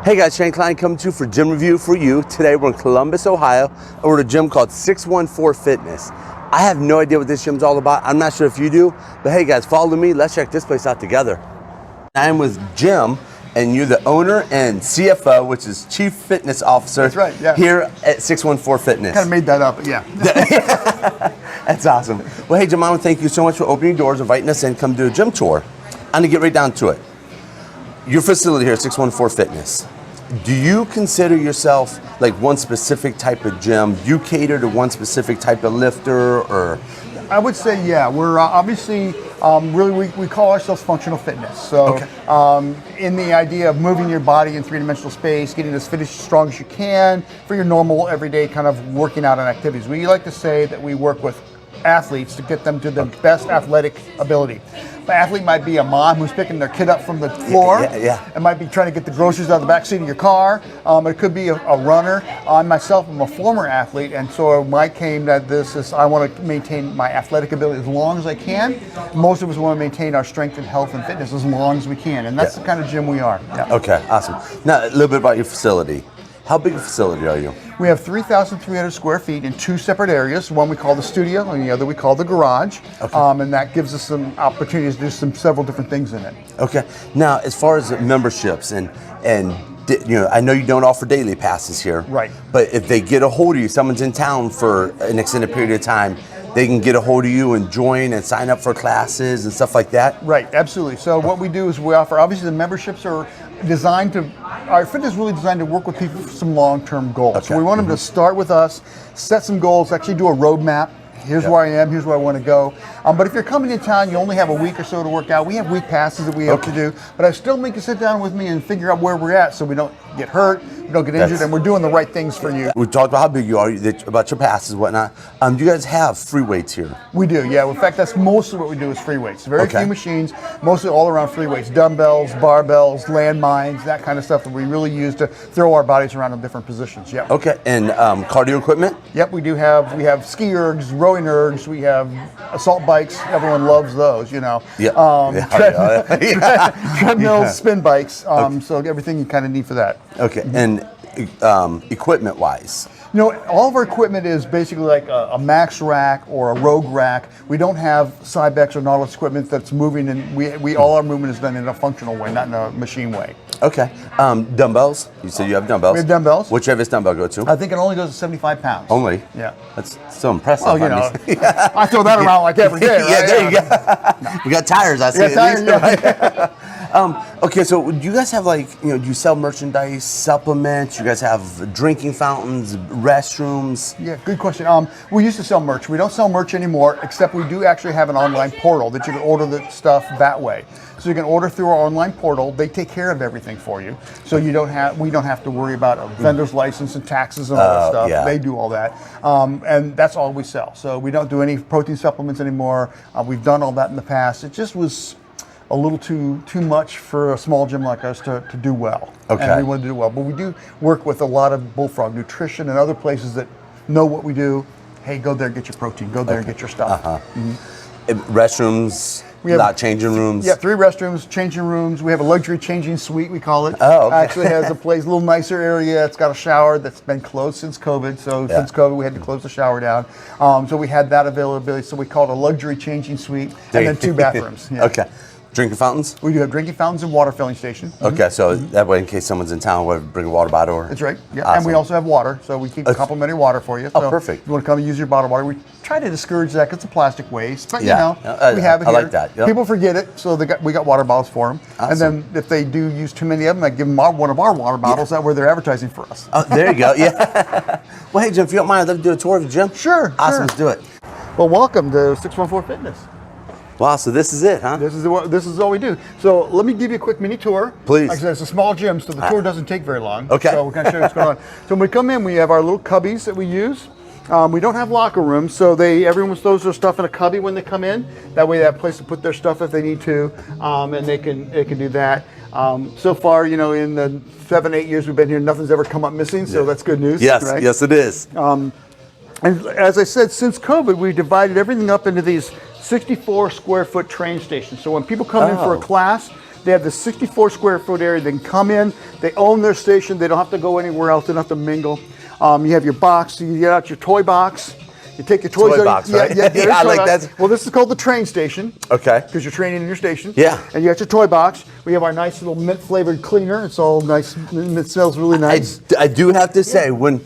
Hey guys, Shane Klein coming to you for Gym Review for You. Today we're in Columbus, Ohio, and we're at a gym called 614 Fitness. I have no idea what this gym's all about. I'm not sure if you do, but hey guys, follow me. Let's check this place out together. I'm with Jim, and you're the owner and CFO, which is Chief Fitness Officer. That's right, yeah. Here at 614 Fitness. Kind of made that up, but yeah. That's awesome. Well, hey Jim, I want to thank you so much for opening doors, inviting us in, come do a gym tour. I'm gonna get right down to it. Your facility here at 614 Fitness. Do you consider yourself like one specific type of gym? Do you cater to one specific type of lifter, or? I would say, yeah, we're obviously, really, we call ourselves functional fitness. So in the idea of moving your body in three-dimensional space, getting as fit as strong as you can for your normal, everyday kind of working out and activities. We like to say that we work with athletes to get them to the best athletic ability. An athlete might be a mom who's picking their kid up from the floor. It might be trying to get the groceries out of the back seat of your car. It could be a runner. I myself am a former athlete, and so my came that this is, I want to maintain my athletic ability as long as I can. Most of us want to maintain our strength and health and fitness as long as we can, and that's the kind of gym we are. Okay, awesome. Now, a little bit about your facility. How big a facility are you? We have 3,300 square feet in two separate areas. One we call the studio, and the other we call the garage. And that gives us some opportunities to do several different things in it. Okay. Now, as far as memberships and you know, I know you don't offer daily passes here. Right. But if they get a hold of you, someone's in town for an extended period of time, they can get a hold of you and join and sign up for classes and stuff like that? Right, absolutely. So what we do is we offer, obviously the memberships are designed to, our fitness is really designed to work with people for some long-term goals. So we want them to start with us, set some goals, actually do a roadmap. Here's where I am, here's where I want to go. But if you're coming in town, you only have a week or so to work out. We have week passes that we have to do, but I still make you sit down with me and figure out where we're at so we don't get hurt, we don't get injured, and we're doing the right things for you. We talked about how big you are, about your passes and whatnot. Do you guys have free weights here? We do, yeah. In fact, that's mostly what we do is free weights. Very few machines, mostly all around free weights. Dumbbells, barbells, landmines, that kind of stuff that we really use to throw our bodies around in different positions, yeah. Okay, and cardio equipment? Yep, we have ski ergs, rowing ergs, we have assault bikes. Everyone loves those, you know. Treadmills, spin bikes, so everything you kind of need for that. Okay, and equipment-wise? You know, all of our equipment is basically like a max rack or a rogue rack. We don't have Cybex or Nautilus equipment that's moving, and we all our movement is done in a functional way, not in a machine way. Okay. Dumbbells? You said you have dumbbells. We have dumbbells. Which heaviest dumbbell go to? I think it only goes to 75 pounds. Only? Yeah. That's so impressive. Well, you know, I throw that around like every day, right? Yeah, there you go. We got tires, I see. Okay, so do you guys have, like, you know, do you sell merchandise, supplements? You guys have drinking fountains, restrooms? Yeah, good question. We used to sell merch. We don't sell merch anymore, except we do actually have an online portal that you can order the stuff that way. So you can order through our online portal. They take care of everything for you. So we don't have to worry about a vendor's license and taxes and all that stuff. Yeah. They do all that. And that's all we sell. So we don't do any protein supplements anymore. We've done all that in the past. It just was a little too much for a small gym like us to do well. Okay. And we want to do well. But we do work with a lot of Bullfrog Nutrition and other places that know what we do. Hey, go there and get your protein. Go there and get your stuff. Restrooms, changing rooms? Yeah, 3 restrooms, changing rooms. We have a luxury changing suite, we call it. Oh, okay. Actually has a place, a little nicer area. It's got a shower that's been closed since COVID. So since COVID, we had to close the shower down. So we had that availability. So we called it a luxury changing suite. And then 2 bathrooms. Yeah. Okay. Drinking fountains? We do have drinking fountains and water filling station. Okay, so that way in case someone's in town, we'll bring a water bottle. That's right. Yeah. Awesome. And we also have water, so we keep complimentary water for you. So perfect. if you want to come and use your bottled water, we try to discourage that because it's a plastic waste. But you know, we have it here. I like that. Yep. People forget it, so we got water bottles for them. Awesome. And then if they do use too many of them, I give them one of our water bottles. That way they're advertising for us. Oh, there you go. Yeah. Well, hey Jim, if you don't mind, I'd love to do a tour of the gym. Sure. Awesome. Let's do it. Well, welcome to 614 Fitness. Wow, so this is it, huh? This is all we do. So let me give you a quick mini tour. Please. Like I said, it's a small gym, so the tour doesn't take very long. Okay. So we're going to show you what's going on. So when we come in, we have our little cubbies that we use. We don't have locker rooms, so everyone throws their stuff in a cubby when they come in. That way they have a place to put their stuff if they need to, and they can do that. So far, you know, in the 7-8 years we've been here, nothing's ever come up missing, so that's good news. Yes, right? yes it is. And as I said, since COVID, we divided everything up into these 64 square foot train stations. So when people come in for a class, They have the 64 square foot area. They can come in. They own their station. They don't have to go anywhere else. They don't have to mingle. You have your box. So you get out your toy box. You take your toys out. Box, right? Yeah, like that. Well, this is called the train station. Okay. Because you're training in your station. Yeah. And you got your toy box. We have our nice little mint flavored cleaner. It's all nice. It smells really nice. I do have to say, when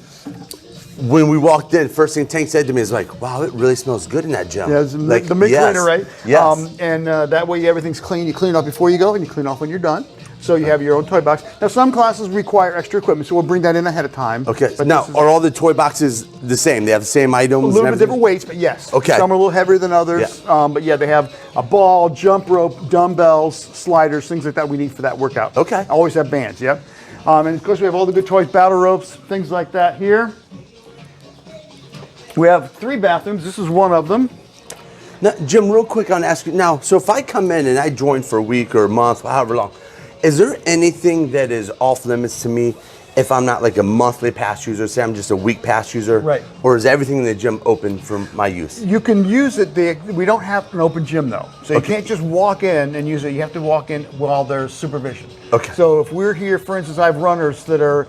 we walked in, first thing Tank said to me is like, "Wow, it really smells good in that gym." Yeah, it's like, the mint cleaner, right? Yes. And that way everything's clean. You clean it off before you go, and you clean off when you're done. So you have your own toy box. Now, some classes require extra equipment, so we'll bring that in ahead of time. Okay. But now, are all the toy boxes the same? They have the same items? A little bit different weights, but yes. Okay. Some are a little heavier than others. Yeah. But yeah, they have a ball, jump rope, dumbbells, sliders, things like that we need for that workout. Okay. Always have bands, yep. And of course, we have all the good toys, battle ropes, things like that here. We have 3 bathrooms. This is one of them. Now, Jim, real quick on asking now, so if I come in and I join for a week or a month, however long, is there anything that is off limits to me if I'm not like a monthly pass user, say I'm just a week pass user? Right. Or is everything in the gym open for my use? You can use it. We don't have an open gym though, so you can't just walk in and use it. You have to walk in while there's supervision. Okay. So if we're here, for instance, I have runners that are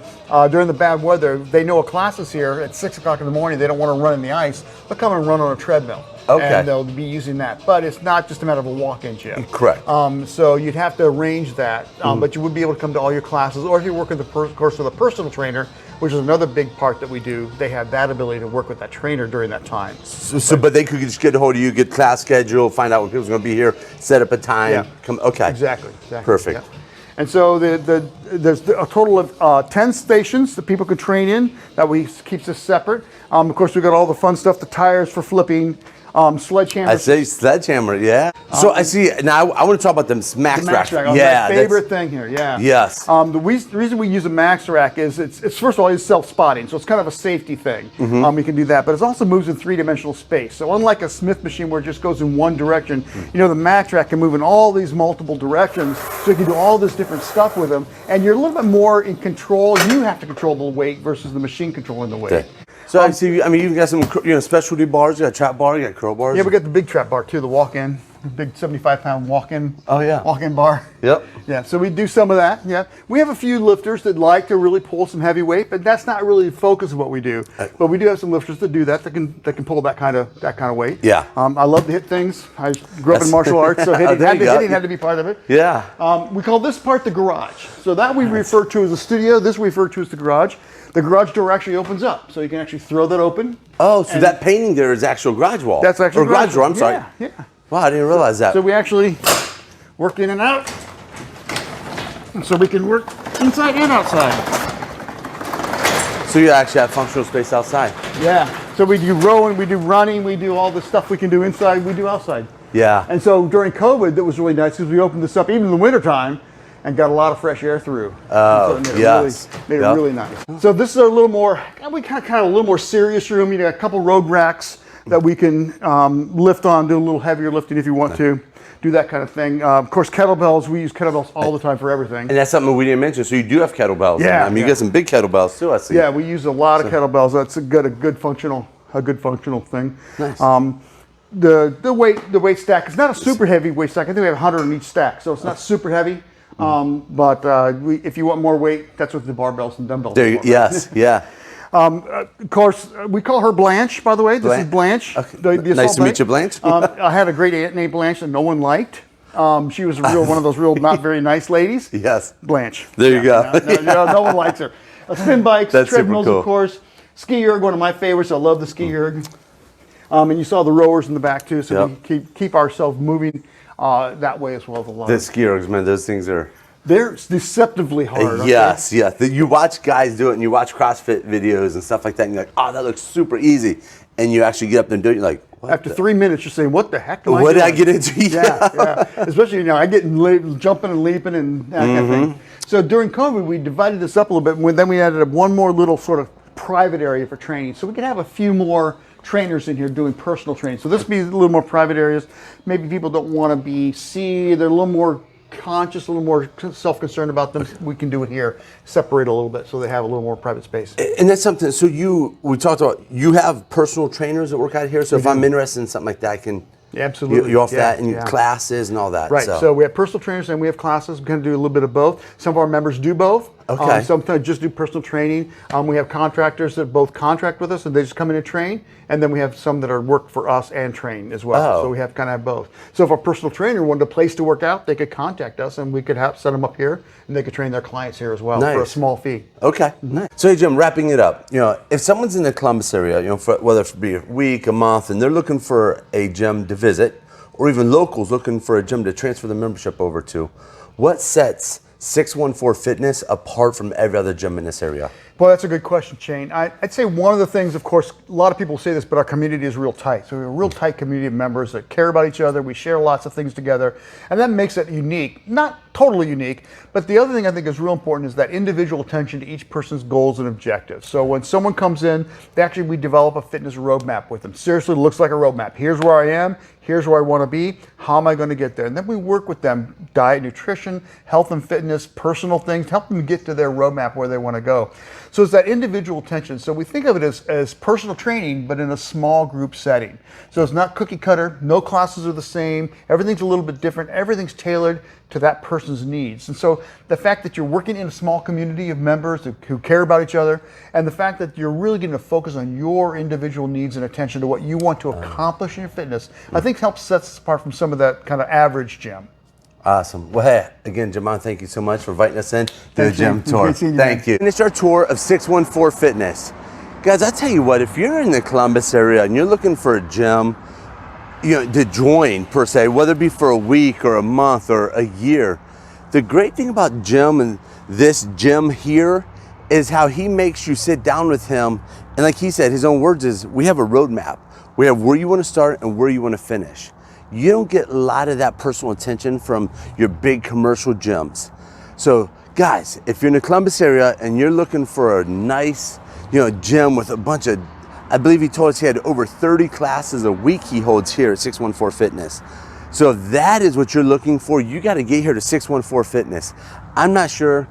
during the bad weather. They know a class is here at 6 o'clock in the morning. They don't want to run in the ice. They'll come and run on a treadmill. Okay. And they'll be using that, but it's not just a matter of a walk-in gym. Correct. So you'd have to arrange that, but you would be able to come to all your classes, or if you work in the course with a personal trainer, which is another big part that we do, they have that ability to work with that trainer during that time. But they could just get a hold of you, get class schedule, find out when people's going to be here, set up a time. Yeah. Come. Okay. Exactly. Perfect. Yeah. And so there's a total of 10 stations that people can train in. That keeps us separate. Of course, we've got all the fun stuff, the tires for flipping. Sledgehammer. I say sledgehammer, yeah. So I see, now I want to talk about them max racks. Rack. Yeah. My favorite thing here, yeah. Yes. The reason we use a max rack is it's first of all, it's self-spotting, so it's kind of a safety thing. We can do that, but it also moves in 3-dimensional space. So unlike a Smith machine where it just goes in one direction, the max rack can move in all these multiple directions, so you can do all this different stuff with them, and you're a little bit more in control. You have to control the weight versus the machine controlling the weight. Okay. So I see. I mean, you've got some specialty bars. You got trap bar. You got curl bars. Yeah, we got the big trap bar too. The walk-in, big 75-pound walk-in. Oh yeah. Walk-in bar. Yep. Yeah. So we do some of that. Yeah. We have a few lifters that like to really pull some heavy weight, but that's not really the focus of what we do. But we do have some lifters that do that. That can pull that kind of weight. Yeah. I love to hit things. I grew up in martial arts, so hitting had to be part of it. Yeah. We call this part the garage. So that we refer to as the studio. This we refer to as the garage. The garage door actually opens up, so you can actually throw that open. Oh, so that painting there is actual garage wall. That's actually garage door. I'm sorry. Yeah. Wow, I didn't realize that. So we actually work in and out, and so we can work inside and outside. So you actually have functional space outside. Yeah. So we do rowing, we do running, we do all the stuff we can do inside, we do outside. Yeah. And so during COVID, that was really nice because we opened this up even in the wintertime and got a lot of fresh air through. Oh, so yes. Made it really nice. So this is a little more, we kind of a little more serious room. You got a couple rogue racks that we can lift on, do a little heavier lifting if you want to. Do that kind of thing. Of course, kettlebells, we use kettlebells all the time for everything. And that's something we didn't mention. So you do have kettlebells. Yeah. I mean, you got some big kettlebells too, I see. Yeah, we use a lot of kettlebells. That's a good functional thing. Nice. The weight stack is not a super heavy weight stack. I think we have 100 in each stack, so it's not super heavy. But if you want more weight, that's what the barbells and dumbbells are for. Yes, yeah. Of course, we call her Blanche, by the way. This is Blanche. Okay. Nice to meet you, Blanche. I had a great aunt named Blanche that no one liked. She was one of those real not very nice ladies. Yes. Blanche. There you go. No one likes her. Spin bikes, That's treadmills, super cool. of course. Ski erg, one of my favorites. I love the ski erg. And you saw the rowers in the back too, so we keep ourselves moving that way as well as a lot. The ski ergs, man, those things are... They're deceptively hard. Yes, yeah. You watch guys do it, and you watch CrossFit videos and stuff like that, and you're like, oh, that looks super easy. And you actually get up there and do it, you're like, what? After 3 minutes, you're saying, what the heck am I What doing? did I get into? Yeah. Especially, I get jumping and leaping and that kind of thing. So during COVID, we divided this up a little bit, and then we added one more little sort of private area for training. So we could have a few more trainers in here doing personal training. So this would be a little more private areas. Maybe people don't want to be seen. They're a little more conscious, a little more self-concerned about them. We can do it here, separate a little bit so they have a little more private space. And that's something, so we talked about, you have personal trainers that work out here, so if I'm interested in something like that, I can Yeah, absolutely. You offer that in classes and all that. Right. So we have personal trainers and we have classes. We kind of do a little bit of both. Some of our members do both. Okay. Sometimes just do personal training. We have contractors that both contract with us and they just come in and train. And then we have some that are work for us and train as well. Oh. So we have kind of both. So if a personal trainer wanted a place to work out, they could contact us and we could set them up here and they could train their clients here as well for a small fee. Okay. Nice. So hey, Jim, wrapping it up, if someone's in the Columbus area, whether it be a week, a month, and they're looking for a gym to visit, or even locals looking for a gym to transfer the membership over to, what sets 614 Fitness apart from every other gym in this area? Well, that's a good question, Shane. I'd say one of the things, of course, a lot of people say this, but our community is real tight. So we have a real tight community of members that care about each other. We share lots of things together, and that makes it unique. Not totally unique, but the other thing I think is real important is that individual attention to each person's goals and objectives. So when someone comes in, we develop a fitness roadmap with them. Seriously, it looks like a roadmap. Here's where I am. Here's where I want to be. How am I going to get there? And then we work with them, diet, nutrition, health and fitness, personal things, help them get to their roadmap where they want to go. So it's that individual attention. So we think of it as personal training, but in a small group setting. So it's not cookie cutter. No classes are the same. Everything's a little bit different. Everything's tailored to that person's needs. And so the fact that you're working in a small community of members who care about each other, and the fact that you're really going to focus on your individual needs and attention to what you want to accomplish in your fitness, I think helps set us apart from some of that kind of average gym. Awesome. Well, hey, again, Jamon, thank you so much for inviting us in to the gym tour. Thank you. Finished our tour of 614 Fitness. Guys, I tell you what, if you're in the Columbus area and you're looking for a gym, to join per se, whether it be for a week or a month or a year, the great thing about Jim and this gym here is how he makes you sit down with him. And like he said, his own words is, we have a roadmap. We have where you want to start and where you want to finish. You don't get a lot of that personal attention from your big commercial gyms. So guys, if you're in the Columbus area and you're looking for a nice, gym with a bunch of, I believe he told us he had over 30 classes a week he holds here at 614 Fitness. So if that is what you're looking for, you got to get here to 614 Fitness. I'm not sure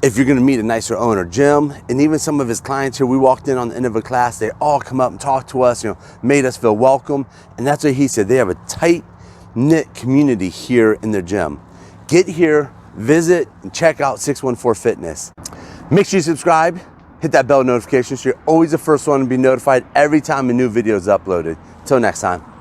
if you're going to meet a nicer owner. Jim and even some of his clients here, we walked in on the end of a class, they all come up and talk to us, made us feel welcome. And that's what he said. They have a tight-knit community here in their gym. Get here, visit, and check out 614 Fitness. Make sure you subscribe, hit that bell notification so you're always the first one to be notified every time a new video is uploaded. Until next time.